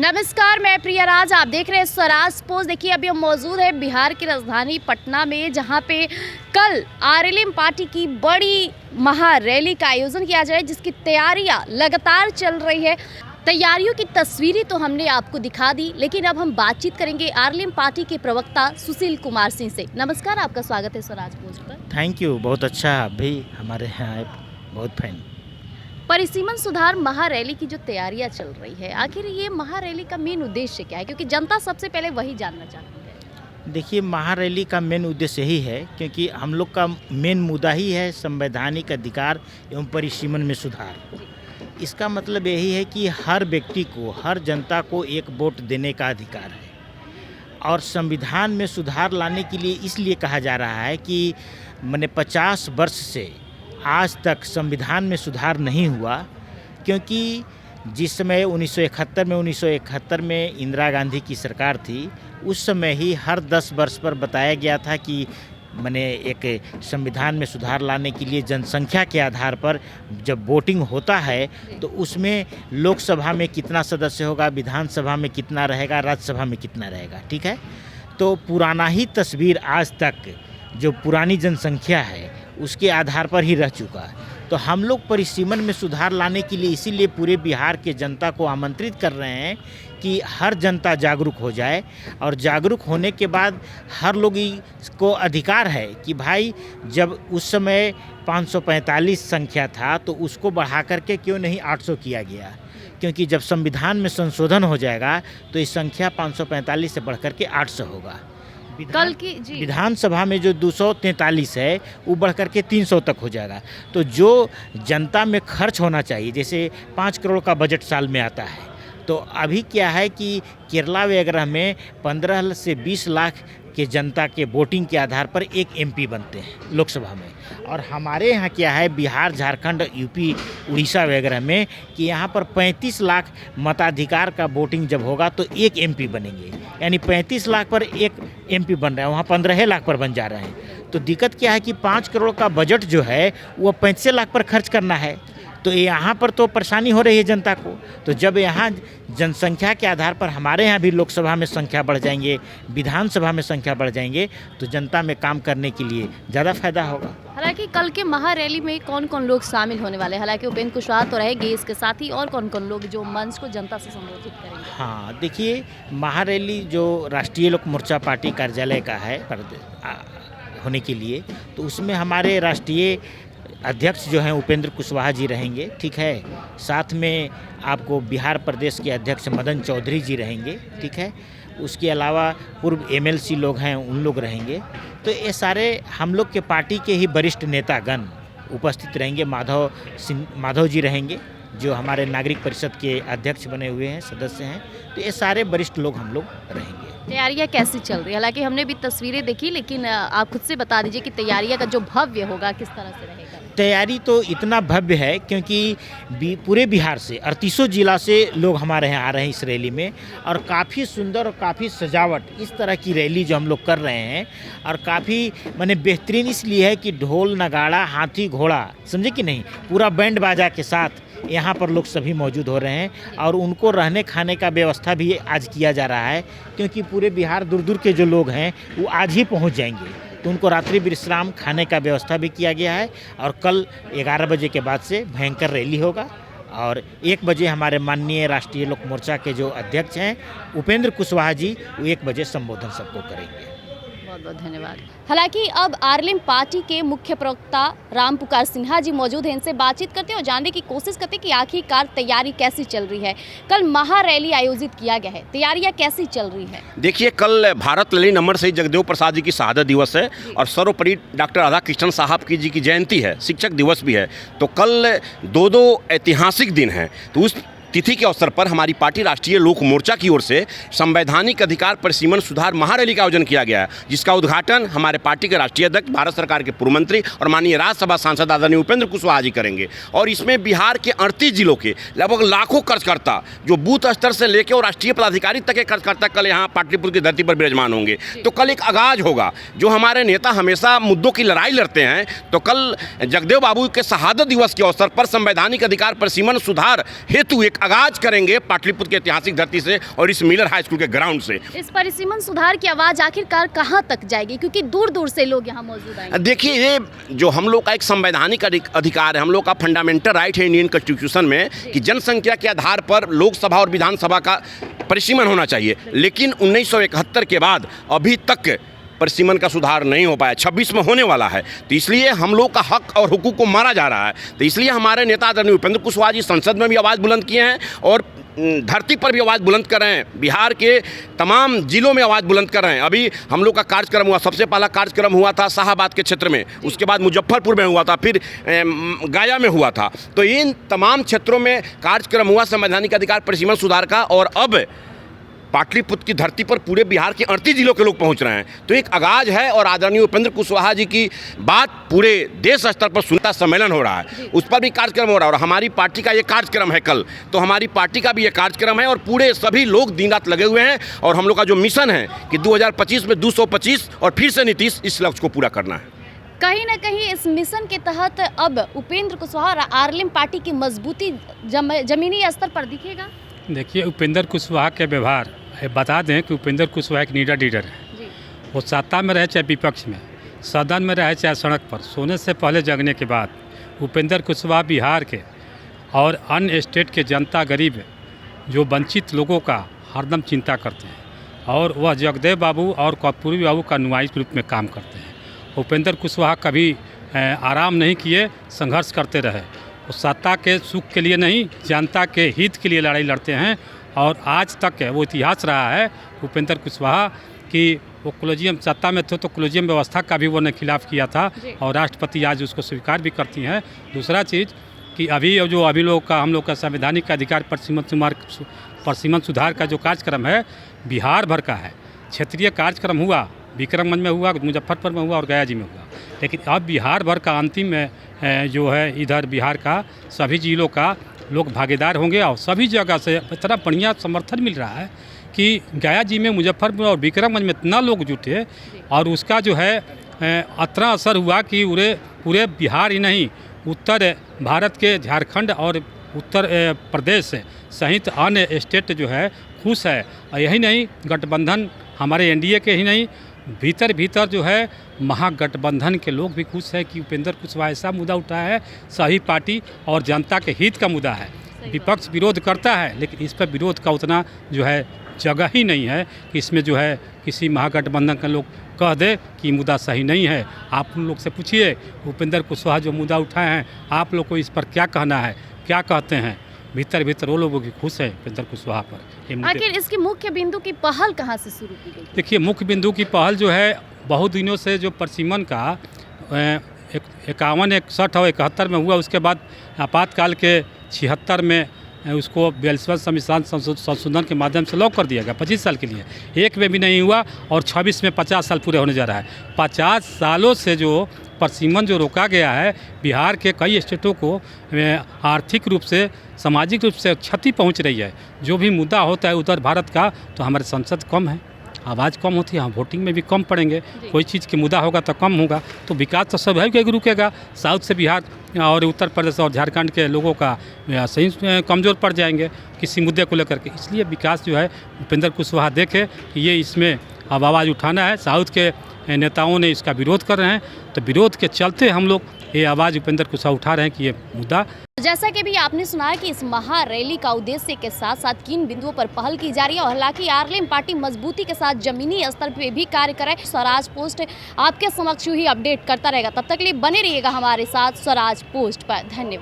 नमस्कार, मैं प्रिया राज। आप देख रहे हैं स्वराज पोस्ट। देखिए, अभी हम मौजूद है बिहार की राजधानी पटना में, जहां पे कल आरएलएम पार्टी की बड़ी महारैली का आयोजन किया जाए, जिसकी तैयारियां लगातार चल रही है। तैयारियों की तस्वीरें तो हमने आपको दिखा दी, लेकिन अब हम बातचीत करेंगे आरएलएम पार्टी के प्रवक्ता सुशील कुमार सिंह से। नमस्कार, आपका स्वागत है स्वराज पोस्ट पर। थैंक यू, बहुत अच्छा। आप भी हमारे यहाँ आए, बहुत फैन। परिसीमन सुधार महारैली की जो तैयारियां चल रही है, आखिर ये महारैली का मेन उद्देश्य क्या है? क्योंकि जनता सबसे पहले वही जानना चाहती है। देखिए, महारैली का मेन उद्देश्य यही है, क्योंकि हम लोग का मेन मुद्दा ही है संवैधानिक अधिकार एवं परिसीमन में सुधार। इसका मतलब यही है कि हर व्यक्ति को, हर जनता को एक वोट देने का अधिकार है। और संविधान में सुधार लाने के लिए इसलिए कहा जा रहा है कि मैंने 50 वर्ष से आज तक संविधान में सुधार नहीं हुआ, क्योंकि जिस समय 1971 में इंदिरा गांधी की सरकार थी, उस समय ही हर 10 वर्ष पर बताया गया था कि मैंने एक संविधान में सुधार लाने के लिए जनसंख्या के आधार पर जब वोटिंग होता है तो उसमें लोकसभा में कितना सदस्य होगा, विधानसभा में कितना रहेगा, राज्यसभा में कितना रहेगा। ठीक है, तो पुराना ही तस्वीर आज तक जो पुरानी जनसंख्या है उसके आधार पर ही रह चुका है। तो हम लोग परिसीमन में सुधार लाने के लिए इसीलिए पूरे बिहार के जनता को आमंत्रित कर रहे हैं कि हर जनता जागरूक हो जाए। और जागरूक होने के बाद हर लोग को अधिकार है कि भाई, जब उस समय 545 संख्या था तो उसको बढ़ा करके क्यों नहीं 800 किया गया, क्योंकि जब संविधान में संशोधन हो जाएगा तो इस संख्या 545 से बढ़ करके 800 होगा। कल की विधानसभा में जो 243 है वो बढ़ करके 300 तक हो जाएगा। तो जो जनता में खर्च होना चाहिए, जैसे 5 करोड़ का बजट साल में आता है, तो अभी क्या है कि केरला वगैरह में 15 से 20 लाख के जनता के वोटिंग के आधार पर एक एमपी बनते हैं लोकसभा में। और हमारे यहाँ क्या है, बिहार, झारखंड, यूपी, उड़ीसा वगैरह में कि यहाँ पर 35 लाख मताधिकार का वोटिंग जब होगा तो एक एमपी बनेंगे। यानी 35 लाख पर एक एमपी बन रहा है, वहाँ 15 लाख पर बन जा रहे हैं। तो दिक्कत क्या है कि 5 करोड़ का बजट जो है वो 35 लाख पर खर्च करना है। तो यहाँ पर तो परेशानी हो रही है जनता को। तो जब यहाँ जनसंख्या के आधार पर हमारे यहाँ भी लोकसभा में संख्या बढ़ जाएंगे, विधानसभा में संख्या बढ़ जाएंगे, तो जनता में काम करने के लिए ज़्यादा फायदा होगा। हालांकि कल के महारैली में कौन कौन लोग शामिल होने वाले हैं? हालांकि उपेंद्र कुशवाहा तो रहेंगे, इसके साथ ही और कौन कौन लोग जो मंच को जनता से संबोधित करेंगे? हाँ, देखिए, महारैली जो राष्ट्रीय लोक मोर्चा पार्टी कार्यालय का है होने के लिए, तो उसमें हमारे राष्ट्रीय अध्यक्ष जो हैं उपेंद्र कुशवाहा जी रहेंगे। ठीक है, साथ में आपको बिहार प्रदेश के अध्यक्ष मदन चौधरी जी रहेंगे। ठीक है, उसके अलावा पूर्व एमएलसी लोग हैं, उन लोग रहेंगे। तो ये सारे हम लोग के पार्टी के ही वरिष्ठ नेतागण उपस्थित रहेंगे। माधव जी रहेंगे, जो हमारे नागरिक परिषद के अध्यक्ष बने हुए हैं, सदस्य हैं। तो ये सारे वरिष्ठ लोग हम लोग रहेंगे। तैयारियां कैसी चल रही है? हालांकि हमने भी तस्वीरें देखी, लेकिन आप खुद से बता दीजिए कि तैयारियां का जो भव्य होगा किस तरह से रहेगा? तैयारी तो इतना भव्य है क्योंकि पूरे बिहार से 38 जिला से लोग हमारे यहाँ आ रहे हैं इस रैली में। और काफ़ी सुंदर और काफ़ी सजावट इस तरह की रैली जो हम लोग कर रहे हैं, और काफ़ी माने बेहतरीन इसलिए है कि ढोल, नगाड़ा, हाथी, घोड़ा, समझे कि नहीं, पूरा बैंड बाजा के साथ यहाँ पर लोग सभी मौजूद हो रहे हैं। और उनको रहने खाने का व्यवस्था भी आज किया जा रहा है, क्योंकि पूरे बिहार दूर दूर के जो लोग हैं वो आज ही पहुँच जाएंगे। तो उनको रात्रि विश्राम, खाने का व्यवस्था भी किया गया है। और कल 11 बजे के बाद से भयंकर रैली होगा, और 1 बजे हमारे माननीय राष्ट्रीय लोक मोर्चा के जो अध्यक्ष हैं उपेंद्र कुशवाहा जी, वो 1 बजे संबोधन सबको करेंगे। बहुत बहुत धन्यवाद। हालांकि अब आरएलएम पार्टी के मुख्य प्रवक्ता रामपुकार सिन्हा जी मौजूद हैं, इनसे बातचीत करते हैं और जानने की कोशिश करते हैं कि आखिरकार तैयारी कैसी चल रही है। कल महारैली आयोजित किया गया है, तैयारियां कैसी चल रही है? देखिए, कल भारत ललित अमर शहीद जगदेव प्रसाद जी की शहादत दिवस है और सर्वोपरि डॉक्टर राधा कृष्णन साहब की जी की जयंती है, शिक्षक दिवस भी है। तो कल दो ऐतिहासिक दिन हैं। तो उस तिथि के अवसर पर हमारी पार्टी राष्ट्रीय लोक मोर्चा की ओर से संवैधानिक अधिकार परिसीमन सुधार महारैली का आयोजन किया गया है, जिसका उद्घाटन हमारे पार्टी के राष्ट्रीय अध्यक्ष, भारत सरकार के पूर्व मंत्री और माननीय राज्यसभा सांसद आदरणीय उपेंद्र कुशवाहा जी करेंगे। और इसमें बिहार के 38 जिलों के लगभग लाखों कार्यकर्ता, जो बूथ स्तर से लेकर और राष्ट्रीय पदाधिकारी तक के कार्यकर्ता कल यहाँ पाटलिपुत्र की धरती पर विराजमान होंगे। तो कल एक आगाज होगा। जो हमारे नेता हमेशा मुद्दों की लड़ाई लड़ते हैं, तो कल जगदेव बाबू के शहादत दिवस के अवसर पर संवैधानिक अधिकार परिसीमन सुधार हेतु एक आगाज करेंगे पाटलिपुत्र की ऐतिहासिक धरती से और इस मिलर हाई स्कूल के ग्राउंड से। इस परिसीमन सुधार की आवाज आखिरकार कहाँ तक जाएगी, क्योंकि दूर दूर से लोग यहाँ मौजूद आएंगे? देखिए, ये जो हम लोग का एक संवैधानिक अधिकार है, हम लोग का फंडामेंटल राइट है इंडियन कॉन्स्टिट्यूशन में कि जनसंख्या के आधार पर लोकसभा और विधानसभा का परिसीमन होना चाहिए, लेकिन 1971 के बाद अभी तक परिसीमन का सुधार नहीं हो पाया। 26 में होने वाला है, तो इसलिए हम लोग का हक और हुकूक को मारा जा रहा है। तो इसलिए हमारे नेता आदरणीय उपेंद्र कुशवाहा जी संसद में भी आवाज़ बुलंद किए हैं और धरती पर भी आवाज़ बुलंद कर रहे हैं, बिहार के तमाम जिलों में आवाज़ बुलंद कर रहे हैं। अभी हम लोग का कार्यक्रम हुआ, सबसे पहला कार्यक्रम हुआ था शाहाबाद के क्षेत्र में, उसके बाद मुजफ्फरपुर में हुआ था, फिर गया में हुआ था। तो इन तमाम क्षेत्रों में कार्यक्रम हुआ संवैधानिक अधिकार परिसीमन सुधार का, और अब पाटलिपुत्र की धरती पर पूरे बिहार के 38 जिलों के लोग पहुंच रहे हैं। तो एक आगाज है और आदरणीय उपेंद्र कुशवाहा जी की बात पूरे देश स्तर पर सुनता सम्मेलन हो रहा है, उस पर भी कार्यक्रम हो रहा है। और हमारी पार्टी का ये कार्यक्रम है कल, तो हमारी पार्टी का भी ये कार्यक्रम है और पूरे सभी लोग दिन रात लगे हुए हैं। और हम लोग का जो मिशन है कि 2025 में 225 और फिर से नीतीश, इस लक्ष्य को पूरा करना है। कहीं ना कहीं इस मिशन के तहत अब उपेंद्र कुशवाहा और आरएलएम पार्टी की मजबूती जमीनी स्तर पर दिखेगा। देखिए, उपेंद्र कुशवाहा के व्यवहार, बता दें कि उपेंद्र कुशवाहा एक लीडर है। वो सत्ता में रहे चाहे विपक्ष में, सदन में रहे चाहे सड़क पर, सोने से पहले जगने के बाद उपेंद्र कुशवाहा बिहार के और अन्य स्टेट के जनता, गरीब जो वंचित लोगों का हरदम चिंता करते हैं और वह जगदेव बाबू और कर्पूरी बाबू का नुमाइश रूप में काम करते हैं। उपेंद्र कुशवाहा कभी आराम नहीं किए, संघर्ष करते रहे। वो सत्ता के सुख के लिए नहीं, जनता के हित के लिए लड़ाई लड़ते हैं और आज तक वो इतिहास रहा है उपेंद्र कुशवाहा कि वो कोलेजियम सत्ता में थे तो कोलेजियम व्यवस्था का भी वो ने खिलाफ किया था और राष्ट्रपति आज उसको स्वीकार भी करती हैं। दूसरा चीज़ कि अभी लोग का, हम लोग का संवैधानिक अधिकार परिसीमन सुधार का जो कार्यक्रम है बिहार भर का है। क्षेत्रीय कार्यक्रम हुआ, विक्रमगंज में हुआ, मुजफ्फरपुर में हुआ और गया जी में हुआ, लेकिन अब बिहार भर का अंतिम जो है इधर बिहार का सभी जिलों का लोग भागीदार होंगे और सभी जगह से इतना बढ़िया समर्थन मिल रहा है कि गया जी में, मुजफ्फरपुर और विक्रमगंज में इतना लोग जुटे और उसका जो है इतना असर हुआ कि पूरे बिहार ही नहीं, उत्तर भारत के झारखंड और उत्तर प्रदेश सहित अन्य स्टेट जो है खुश है। और यही नहीं, गठबंधन हमारे एनडीए के ही नहीं, भीतर जो है महागठबंधन के लोग भी खुश हैं कि उपेंद्र कुशवाहा ऐसा मुद्दा उठाया है, सही पार्टी और जनता के हित का मुद्दा है। विपक्ष विरोध करता है, लेकिन इस पर विरोध का उतना जो है जगह ही नहीं है कि इसमें जो है किसी महागठबंधन के लोग कह दे कि मुद्दा सही नहीं है। आप उन लोग से पूछिए उपेंद्र कुशवाहा जो मुद्दा उठाए हैं, आप लोग को इस पर क्या कहना है, क्या कहते हैं। भीतर वो लोगों की खुश है उपेंद्र कुशवाहा पर। आखिर इसकी मुख्य बिंदु की पहल कहाँ से शुरू की गई? देखिए, मुख्य बिंदु की पहल जो है बहुत दिनों से जो परिसीमन का 51, 61 और 71 में हुआ, उसके बाद आपातकाल के 76 में उसको 42वें संविधान संशोधन के माध्यम से लॉक कर दिया गया 25 साल के लिए। एक में भी नहीं हुआ और 26 में 50 साल पूरे होने जा रहा है। 50 सालों से जो परिसीमन जो रोका गया है, बिहार के कई स्टेटों को आर्थिक रूप से, सामाजिक रूप से क्षति पहुंच रही है। जो भी मुद्दा होता है उत्तर भारत का, तो हमारे संसद कम है, आवाज़ कम होती है, हम वोटिंग में भी कम पड़ेंगे। कोई चीज़ की मुद्दा होगा तो कम होगा, तो विकास तो स्वाभाविक रुकेगा। साउथ से बिहार और उत्तर प्रदेश और झारखंड के लोगों का सही कमज़ोर पड़ जाएंगे किसी मुद्दे को लेकर के। इसलिए विकास जो है उपेंद्र कुशवाहा देखे कि ये इसमें अब आवाज़ उठाना है। साउथ के नेताओं ने इसका विरोध कर रहे हैं, तो विरोध के चलते हम लोग ये आवाज़ उपेंद्र कुशवाहा उठा रहे हैं कि ये मुद्दा। जैसा कि भी आपने सुना कि इस महा रैली का उद्देश्य के साथ साथ किन बिंदुओं पर पहल की जा रही है और हालांकि आरएलएम पार्टी मजबूती के साथ जमीनी स्तर पे भी कार्य करे। स्वराज पोस्ट आपके समक्ष ही अपडेट करता रहेगा। तब तक के लिए बने रहिएगा हमारे साथ स्वराज पोस्ट पर। धन्यवाद।